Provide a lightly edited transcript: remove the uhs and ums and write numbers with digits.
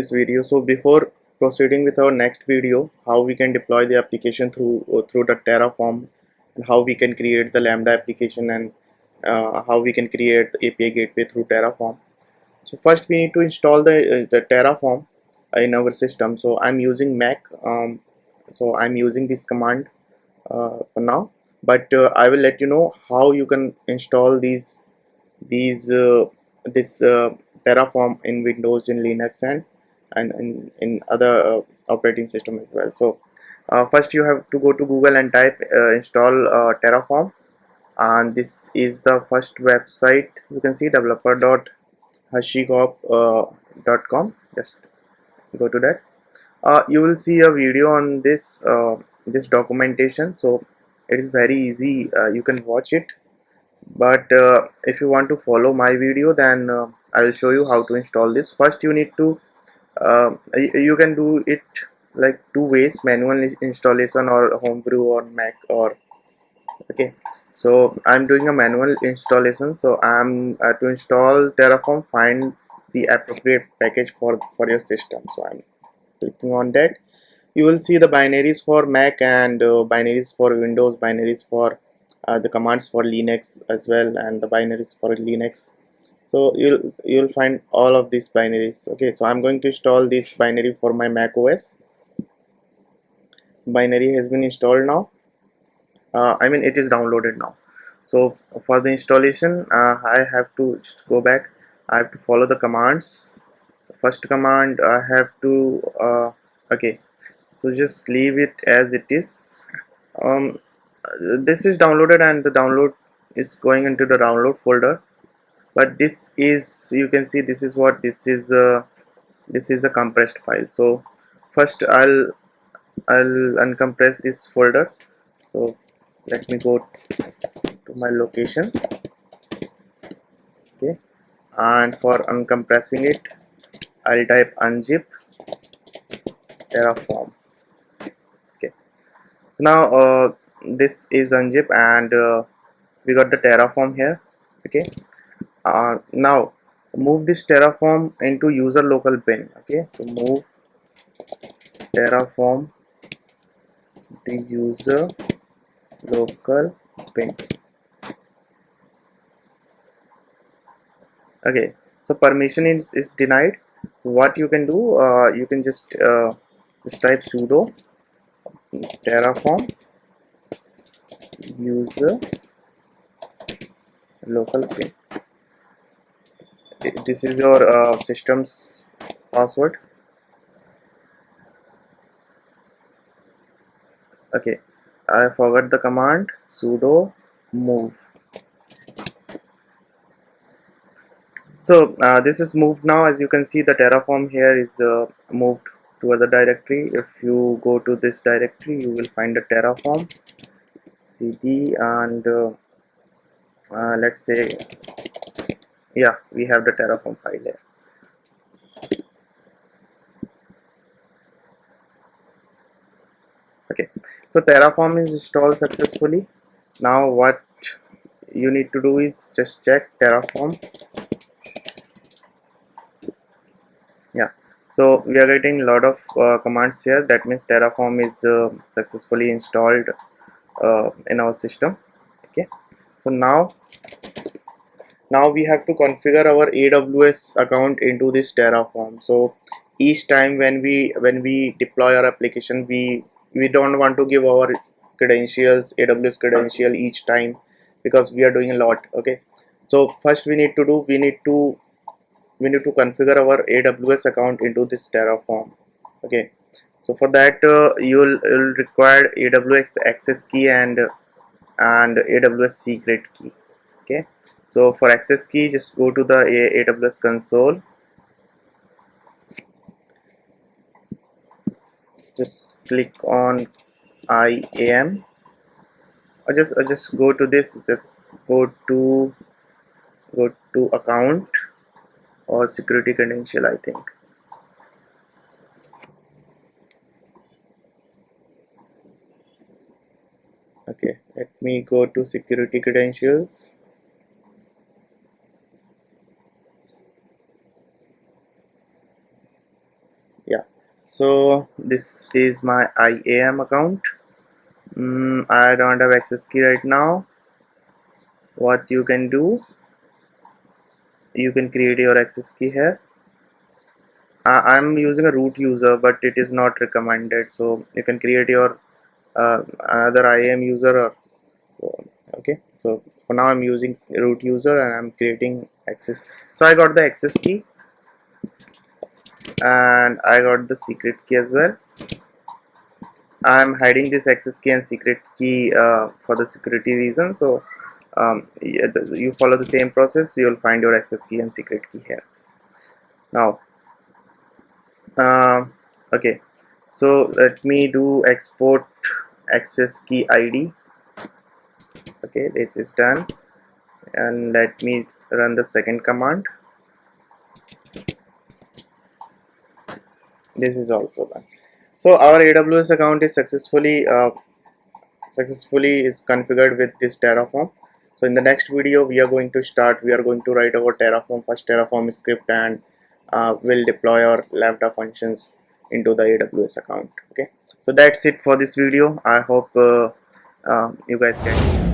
this video. So before proceeding with our next video, how we can deploy the application through the Terraform, and how we can create the Lambda application, and how we can create the API gateway through Terraform. So first we need to install the Terraform in our system. So I'm using Mac, so I'm using this command for now, but I will let you know how you can install these this Terraform in Windows, in Linux, and in other operating system as well. So first you have to go to Google and type install Terraform, and this is the first website. You can see developer.hashicorp.com. Just go to that. You will see a video on this documentation, so it is very easy. You can watch it, but if you want to follow my video, then I will show you how to install this. First you need to you can do it like two ways: manual installation or homebrew on Mac. Or okay, so I'm doing a manual installation. So I'm to install Terraform, find the appropriate package for your system. So I'm clicking on that. You will see the binaries for Mac, and binaries for Windows, binaries for the commands for Linux as well, and the binaries for Linux. So you'll find all of these binaries. Okay, so I'm going to install this binary for my Mac OS. Binary has been installed now. I mean, it is downloaded now. So for the installation, I have to just go back. I have to follow the commands. First command, I have to okay, so just leave it as it is. um, this is downloaded, and the download is going into the download folder, but this is, you can see, this is what this is a compressed file. So first I'll uncompress this folder. So let me go to my location. Okay, and for uncompressing it, I'll type unzip terraform. Okay, so now this is unzip, and we got the terraform here. Okay, now move this terraform into user local bin. Okay, so move terraform to user local bin. Okay, so permission is denied. So what you can do, you can just type sudo terraform user local bin. This is your system's password. Okay, I forgot the command sudo move. So this is moved now. As you can see, the terraform here is moved to other directory. If you go to this directory, you will find the terraform cd, and let's say, yeah, we have the terraform file here. Okay, so terraform is installed successfully. Now what you need to do is just check terraform. Yeah, so we are getting a lot of commands here. That means terraform is successfully installed in our system. Okay, so now we have to configure our AWS account into this terraform. So each time when we deploy our application, we don't want to give our credentials, AWS credential, each time, because we are doing a lot. Okay, so first we need to configure our AWS account into this terraform. Okay, so for that you'll require AWS access key and AWS secret key. Okay, so for access key, just go to the AWS console. Just click on IAM, or just go to this. Just go to account or security credential, I think. Okay, let me go to security credentials. So this is my IAM account. I don't have access key right now. What you can do, you can create your access key here. I'm using a root user, but it is not recommended, so you can create your another IAM user, or okay. So for now I'm using root user and I'm creating access. So I got the access key and I got the secret key as well. I'm hiding this access key and secret key for the security reason. So yeah, you follow the same process, you'll find your access key and secret key here. Now uh, okay, so let me do export access key ID. Okay, this is done, and let me run the second command. This is also done. So our AWS account is successfully is configured with this Terraform. So in the next video we are going to write our Terraform script, and we'll deploy our Lambda functions into the AWS account. Okay, so that's it for this video. I hope you guys get it.